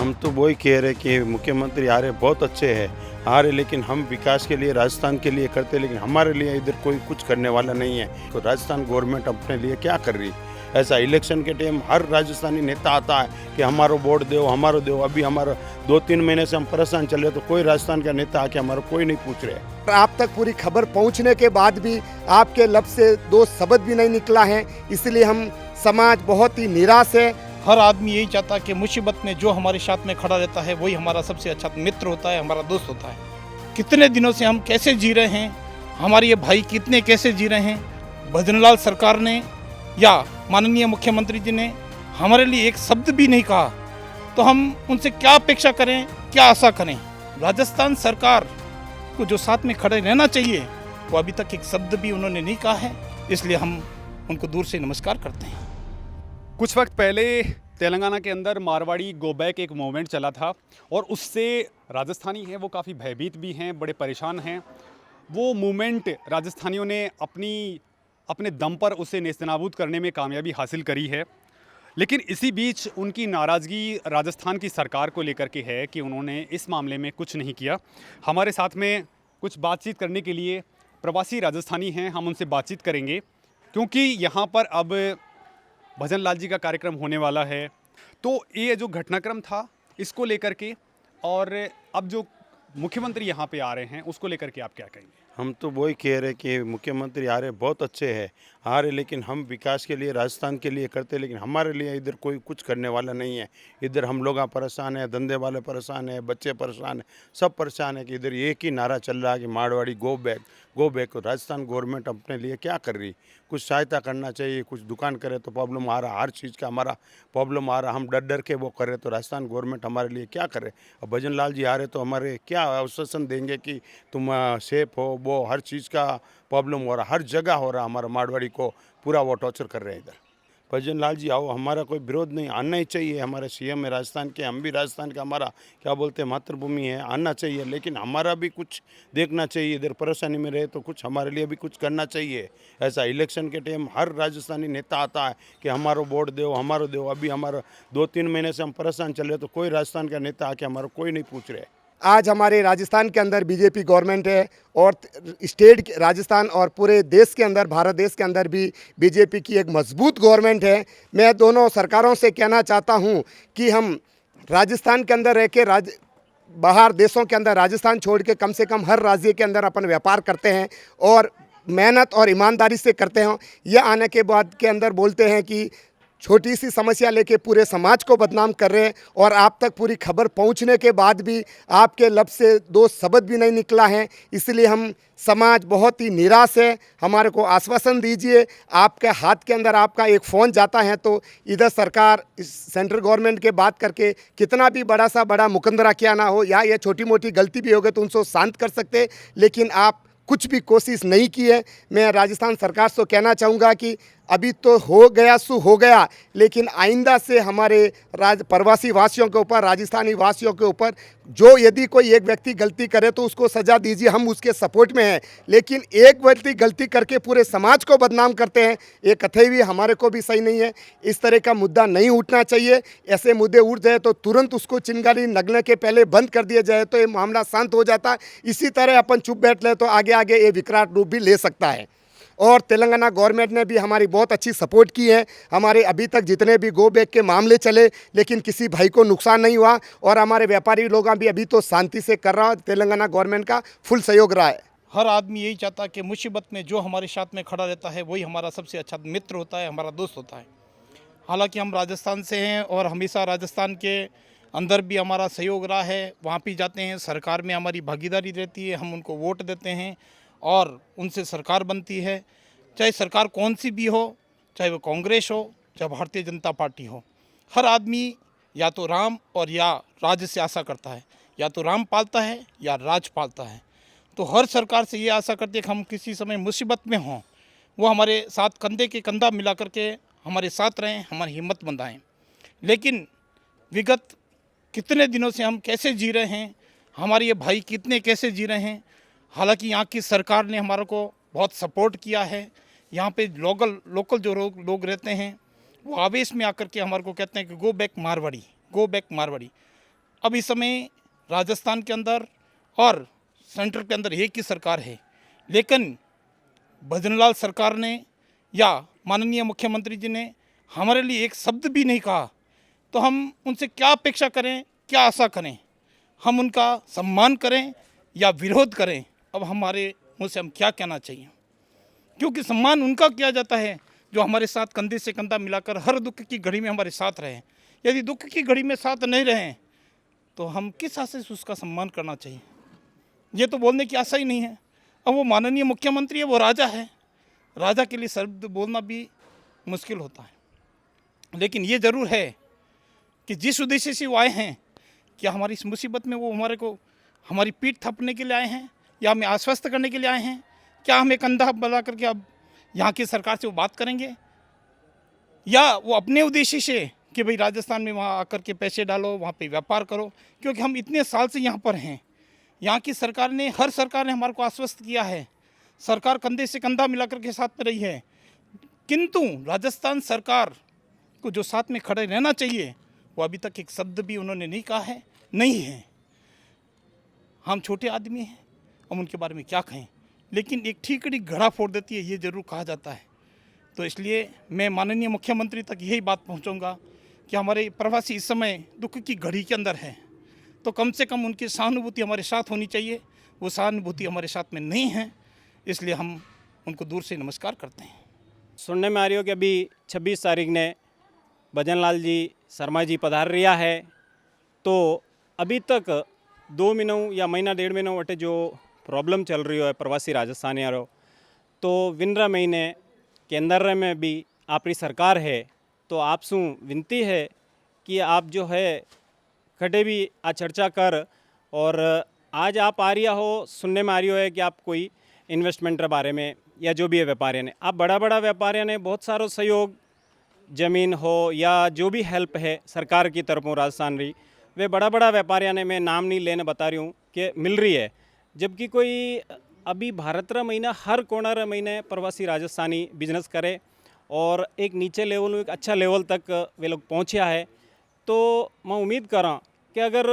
हम तो वही कह रहे कि मुख्यमंत्री आ रहे बहुत अच्छे हैं, आ रहे, लेकिन हम विकास के लिए राजस्थान के लिए करते, लेकिन हमारे लिए इधर कोई कुछ करने वाला नहीं है। तो राजस्थान गवर्नमेंट अपने लिए क्या कर रही? ऐसा इलेक्शन के टाइम हर राजस्थानी नेता आता है कि हमारो वोट दो, हमारो दो। अभी हमारा 2-3 महीने से हम परेशान चल रहे, तो कोई राजस्थान का नेता आके हमारा कोई नहीं पूछ रहे। आप तक पूरी खबर पहुंचने के बाद भी आपके लब से 2 शब्द भी नहीं निकला है, इसलिए हम समाज बहुत ही निराश है। हर आदमी यही चाहता है कि मुसीबत में जो हमारे साथ में खड़ा रहता है वही हमारा सबसे अच्छा मित्र होता है, हमारा दोस्त होता है। कितने दिनों से हम कैसे जी रहे हैं, हमारे ये भाई कितने कैसे जी रहे हैं। भजनलाल सरकार ने या माननीय मुख्यमंत्री जी ने हमारे लिए एक शब्द भी नहीं कहा, तो हम उनसे क्या अपेक्षा करें, क्या आशा करें। राजस्थान सरकार को जो साथ में खड़े रहना चाहिए वो अभी तक एक शब्द भी उन्होंने नहीं कहा है, इसलिए हम उनको दूर से नमस्कार करते हैं। कुछ वक्त पहले तेलंगाना के अंदर मारवाड़ी गो बैक एक मूवमेंट चला था और उससे राजस्थानी हैं वो काफ़ी भयभीत भी हैं, बड़े परेशान हैं। वो मूवमेंट राजस्थानियों ने अपने दम पर उसे नेस्तनाबूद करने में कामयाबी हासिल करी है, लेकिन इसी बीच उनकी नाराज़गी राजस्थान की सरकार को लेकर के है कि उन्होंने इस मामले में कुछ नहीं किया। हमारे साथ में कुछ बातचीत करने के लिए प्रवासी राजस्थानी हैं, हम उनसे बातचीत करेंगे क्योंकि यहाँ पर अब भजन लाल जी का कार्यक्रम होने वाला है। तो ये जो घटनाक्रम था इसको लेकर के और अब जो मुख्यमंत्री यहाँ पे आ रहे हैं उसको लेकर के आप क्या कहेंगे? हम तो वही कह रहे कि मुख्यमंत्री आ रहे बहुत अच्छे हैं, आ रहे, लेकिन हम विकास के लिए राजस्थान के लिए करते, लेकिन हमारे लिए इधर कोई कुछ करने वाला नहीं है। इधर हम लोग परेशान हैं, धंधे वाले परेशान हैं, बच्चे परेशान हैं, सब परेशान है कि इधर एक ही नारा चल रहा है कि Marwari go back go back. Rajasthan government अपने लिए क्या कर रही? कुछ सहायता करना चाहिए, कुछ दुकान करे तो प्रॉब्लम आ रहा, हर चीज़ का हमारा प्रॉब्लम आ रहा, हम डर डर के वो कर रहे, तो राजस्थान गवर्नमेंट हमारे लिए क्या करे? अब भजन लाल जी आ रहे तो हमारे क्या आश्वासन देंगे कि तुम सेफ हो? वो हर चीज़ का प्रॉब्लम हो रहा, हर जगह हो रहा, हमारा मारवाड़ी को पूरा वो टॉर्चर कर रहे हैं इधर। भजन लाल जी आओ, हमारा कोई विरोध नहीं, आना ही चाहिए। हमारे सीएम है राजस्थान के, हम भी राजस्थान का, हमारा क्या बोलते हैं मातृभूमि है, आना चाहिए, लेकिन हमारा भी कुछ देखना चाहिए। इधर परेशानी में रहे तो कुछ हमारे लिए भी कुछ करना चाहिए। ऐसा इलेक्शन के टाइम हर राजस्थानी नेता आता है कि हमारो वोट दो, हमारो दो। अभी हमारा 2-3 महीने से हम परेशान चल रहे, तो कोई राजस्थान का नेता आके हमारा कोई नहीं पूछ रहे। आज हमारे राजस्थान के अंदर बीजेपी गवर्नमेंट है और स्टेट राजस्थान और पूरे देश के अंदर, भारत देश के अंदर भी बीजेपी की एक मजबूत गवर्नमेंट है। मैं दोनों सरकारों से कहना चाहता हूं कि हम राजस्थान के अंदर रह के बाहर देशों के अंदर राजस्थान छोड़ के कम से कम हर राज्य के अंदर अपन व्यापार करते हैं और मेहनत और ईमानदारी से करते हैं। यह आने के बाद के अंदर बोलते हैं कि छोटी सी समस्या लेके पूरे समाज को बदनाम कर रहे हैं और आप तक पूरी खबर पहुंचने के बाद भी आपके लब से 2 शब्द भी नहीं निकला है, इसलिए हम समाज बहुत ही निराश है। हमारे को आश्वासन दीजिए। आपके हाथ के अंदर आपका एक फ़ोन जाता है तो इधर सरकार सेंट्रल गवर्नमेंट के बात करके कितना भी बड़ा मुकदमा क्या ना हो या ये छोटी मोटी गलती भी हो गई तो उनको शांत कर सकते, लेकिन आप कुछ भी कोशिश नहीं की है। मैं राजस्थान सरकार से कहना चाहूँगा कि अभी तो हो गया सो हो गया, लेकिन आइंदा से हमारे प्रवासी वासियों के ऊपर, राजस्थानी वासियों के ऊपर जो यदि कोई एक व्यक्ति गलती करे तो उसको सज़ा दीजिए, हम उसके सपोर्ट में हैं। लेकिन एक व्यक्ति गलती करके पूरे समाज को बदनाम करते हैं, ये कतई भी हमारे को भी सही नहीं है। इस तरह का मुद्दा नहीं उठना चाहिए। ऐसे मुद्दे उठ जाए तो तुरंत उसको चिंगारी लगने के पहले बंद कर दिया जाए तो ये मामला शांत हो जाता है। इसी तरह अपन चुप बैठ ले तो आगे आगे ये विकराल रूप भी ले सकता है। और तेलंगाना गवर्नमेंट ने भी हमारी बहुत अच्छी सपोर्ट की है। हमारे अभी तक जितने भी गो बैक के मामले चले लेकिन किसी भाई को नुकसान नहीं हुआ और हमारे व्यापारी लोग भी अभी तो शांति से कर रहा है। तेलंगाना गवर्नमेंट का फुल सहयोग रहा है। हर आदमी यही चाहता है कि मुसीबत में जो हमारे साथ में खड़ा रहता है वही हमारा सबसे अच्छा मित्र होता है, हमारा दोस्त होता है। हालांकि हम राजस्थान से हैं और हमेशा राजस्थान के अंदर भी हमारा सहयोग रहा है। वहाँ भी जाते हैं, सरकार में हमारी भागीदारी रहती है, हम उनको वोट देते हैं और उनसे सरकार बनती है। चाहे सरकार कौन सी भी हो, चाहे वो कांग्रेस हो, चाहे भारतीय जनता पार्टी हो, हर आदमी या तो राम और या राज से आशा करता है, या तो राम पालता है या राज पालता है। तो हर सरकार से ये आशा करती है कि हम किसी समय मुसीबत में हों, वो हमारे साथ कंधे के कंधा मिला करके हमारे साथ रहें, हमारी हिम्मत बंधाएं। लेकिन विगत कितने दिनों से हम कैसे जी रहे हैं, हमारे ये भाई कितने कैसे जी रहे हैं। हालांकि यहाँ की सरकार ने हमारे को बहुत सपोर्ट किया है। यहाँ पे लोकल जो लोग रहते हैं वो आवेश में आकर के हमारे को कहते हैं कि go back Marwari, go back Marwari. अब इस समय राजस्थान के अंदर और सेंटर के अंदर एक ही सरकार है, लेकिन भजनलाल सरकार ने या माननीय मुख्यमंत्री जी ने हमारे लिए एक शब्द भी नहीं कहा, तो हम उनसे क्या अपेक्षा करें, क्या आशा करें? हम उनका सम्मान करें या विरोध करें? अब हमारे मुँह से हम क्या कहना चाहिए, क्योंकि सम्मान उनका किया जाता है जो हमारे साथ कंधे से कंधा मिलाकर हर दुख की घड़ी में हमारे साथ रहें। यदि दुख की घड़ी में साथ नहीं रहें तो हम किस आशा से उसका सम्मान करना चाहिए? ये तो बोलने की आशा ही नहीं है। अब वो माननीय मुख्यमंत्री है, वो राजा है, राजा के लिए शब्द बोलना भी मुश्किल होता है। लेकिन ये ज़रूर है कि जिस उद्देश्य से वो आए हैं, क्या हमारी इस मुसीबत में वो हमारे को हमारी पीठ थपने के लिए आए हैं या हमें आश्वस्त करने के लिए आए हैं? क्या हमें कंधा बना करके अब यहाँ की सरकार से वो बात करेंगे, या वो अपने उद्देश्य से कि भाई राजस्थान में वहाँ आकर के पैसे डालो, वहाँ पे व्यापार करो? क्योंकि हम इतने साल से यहाँ पर हैं, यहाँ की सरकार ने, हर सरकार ने हमारे को आश्वस्त किया है, सरकार कंधे से कंधा मिलाकर के साथ में रही है, किंतु राजस्थान सरकार को जो साथ में खड़े रहना चाहिए वो अभी तक एक शब्द भी उन्होंने नहीं कहा है, नहीं है। हम छोटे आदमी हैं, हम उनके बारे में क्या कहें, लेकिन एक ठीकड़ी घड़ा फोड़ देती है, ये ज़रूर कहा जाता है। तो इसलिए मैं माननीय मुख्यमंत्री तक यही बात पहुंचाऊंगा कि हमारे प्रवासी इस समय दुख की घड़ी के अंदर है, तो कम से कम उनकी सहानुभूति हमारे साथ होनी चाहिए। वो सहानुभूति हमारे साथ में नहीं है, इसलिए हम उनको दूर से नमस्कार करते हैं। सुनने में आ रही हो कि अभी 26 तारीख ने भजनलाल जी शर्मा जी पधार रिया है, तो अभी तक 2 महीनों या महीना 1.5 महीनों वटे जो प्रॉब्लम चल रही है प्रवासी राजस्थानियों, तो विनरा महीने के अंदर में भी आपकी सरकार है, तो आपसे विनती है कि आप जो है खड़े भी आ चर्चा कर, और आज आप आ रिया हो, सुनने में आ रही हो है कि आप कोई इन्वेस्टमेंट के बारे में या जो भी है व्यापारियों ने, आप बड़ा बड़ा व्यापारियों ने बहुत सारा सहयोग, ज़मीन हो या जो भी हेल्प है सरकार की तरफों राजस्थान रही, वे बड़ा बड़ा व्यापारियों ने, मैं नाम नहीं लेने बता रही हूँ, कि मिल रही है। जबकि कोई अभी भारत रा महीना हर कोना रा महीने प्रवासी राजस्थानी बिजनेस करे और एक नीचे लेवल, एक अच्छा लेवल तक वे लोग पहुँचा है। तो मैं उम्मीद करा कि अगर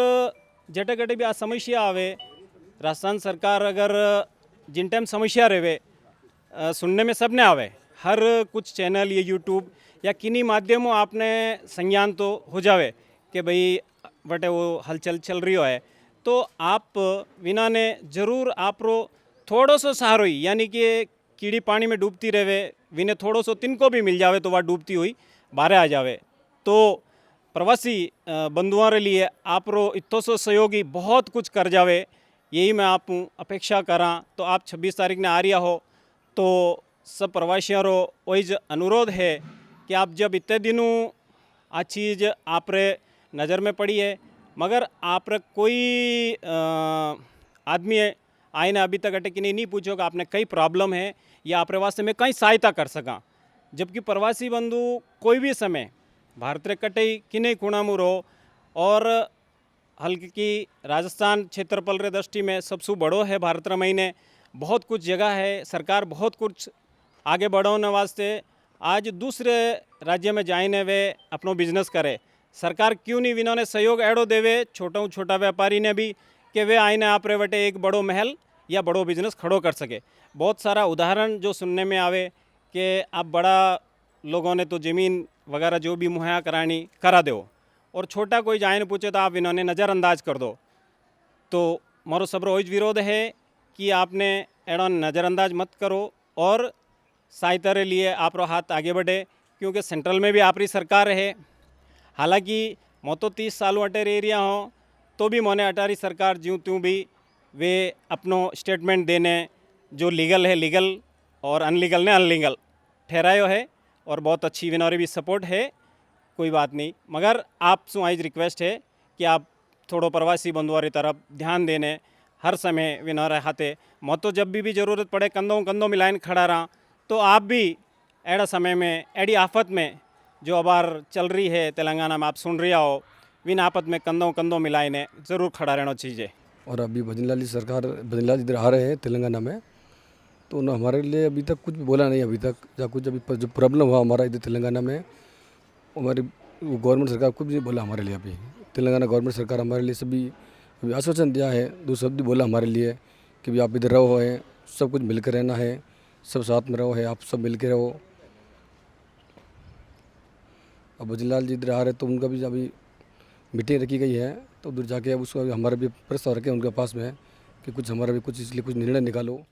जटे गटे भी आ समस्या आवे, राजस्थान सरकार अगर जिन टाइम समस्या रहे सुनने में सब ने आवे, हर कुछ चैनल ये यूट्यूब या किन्हीं माध्यमों आपने संज्ञान तो हो जावे कि भाई बटे वो हलचल चल रही है, तो आप विना ने ज़रूर आप रो थोड़ो सो सहारो ही, यानी कि कीड़ी पानी में डूबती रहे, विने थोड़ो सो तिनको भी मिल जावे तो वह डूबती हुई बाहर आ जावे। तो प्रवासी बंधुओं के लिए आप रो इतो सो सहयोगी बहुत कुछ कर जावे, यही मैं आप अपेक्षा करा। तो आप 26 तारीख ने आ रिया हो, तो सब प्रवासियों रो वही अनुरोध है कि आप जब इतने दिनों आ चीज़ आप रे नज़र में पड़ी है, मगर आप रे कोई आदमी आए ना अभी तक अटक नहीं पूछो कि आपने कई प्रॉब्लम है या आप वास्ते में कई सहायता कर सका। जबकि प्रवासी बंधु कोई भी समय भारत रे कटई किन्हीं कोना में रहो, और हल्के की राजस्थान क्षेत्रफल रे दृष्टि में सबसे बड़ो है भारत रा महीने, बहुत कुछ जगह है, सरकार बहुत कुछ आगे बढ़ाने वास्ते आज दूसरे राज्य में जाइने वे अपनो बिजनेस करे। सरकार क्यों नहीं इन्होंने सहयोग एड़ो देवे छोटा व्यापारी ने भी कि वे आईने आप रे वटे एक बड़ो महल या बड़ो बिजनेस खड़ो कर सके। बहुत सारा उदाहरण जो सुनने में आवे कि आप बड़ा लोगों ने तो ज़मीन वगैरह जो भी मुहैया करानी करा दो, और छोटा कोई जाए न पूछे तो आप इन्होंने नज़रअंदाज कर दो। तो मारो सबरो वही विरोध है कि आपने एड़ो नज़रअंदाज मत करो और सहायता के लिए आप रो हाथ आगे बढ़े, क्योंकि सेंट्रल में भी आपरी सरकार है। हालांकि मैं तो 30 सालों अटेर एरिया हो, तो भी मैंने अटारी सरकार ज्यों त्यों भी वे अपनो स्टेटमेंट देने जो लीगल है लीगल और अनलीगल ने अनलीगल ठहरायो है, और बहुत अच्छी विनोरी भी सपोर्ट है, कोई बात नहीं। मगर आप सु आज रिक्वेस्ट है कि आप थोड़ो प्रवासी बंधुओं की तरफ ध्यान देने, हर समय विनोरे हाथे मैं तो जब भी ज़रूरत पड़े कंधों मिलाइन खड़ा रहा, तो आप भी एड़ा समय में एड़ी आफत में जो अबार चल रही है तेलंगाना में आप सुन रही हो, विन आफत में कंधों मिलाइने ज़रूर खड़ा रहना चाहिए। और अभी भजनलाल जी सरकार, भजनलाल जी इधर आ रहे हैं तेलंगाना में, तो उन्होंने हमारे लिए अभी तक कुछ भी बोला नहीं अभी तक, या कुछ अभी जो प्रॉब्लम हुआ हमारा इधर तेलंगाना में, हमारी गवर्नमेंट सरकार कुछ भी बोला हमारे लिए अभी। तेलंगाना गवर्नमेंट सरकार हमारे लिए सभी अभी आश्वासन दिया है, 2 शब्द बोला हमारे लिए कि भी आप इधर रहो है, सब कुछ मिलकर रहना है, सब साथ में रहो है, आप सब मिलकर रहो। अब भजनलाल जी इधर आ रहे तो उनका भी अभी मीटिंग रखी गई है, तो उधर जाके अब उसका हमारा भी प्रस्ताव रखे उनके पास में कि कुछ हमारा भी कुछ इसलिए कुछ निर्णय निकालो।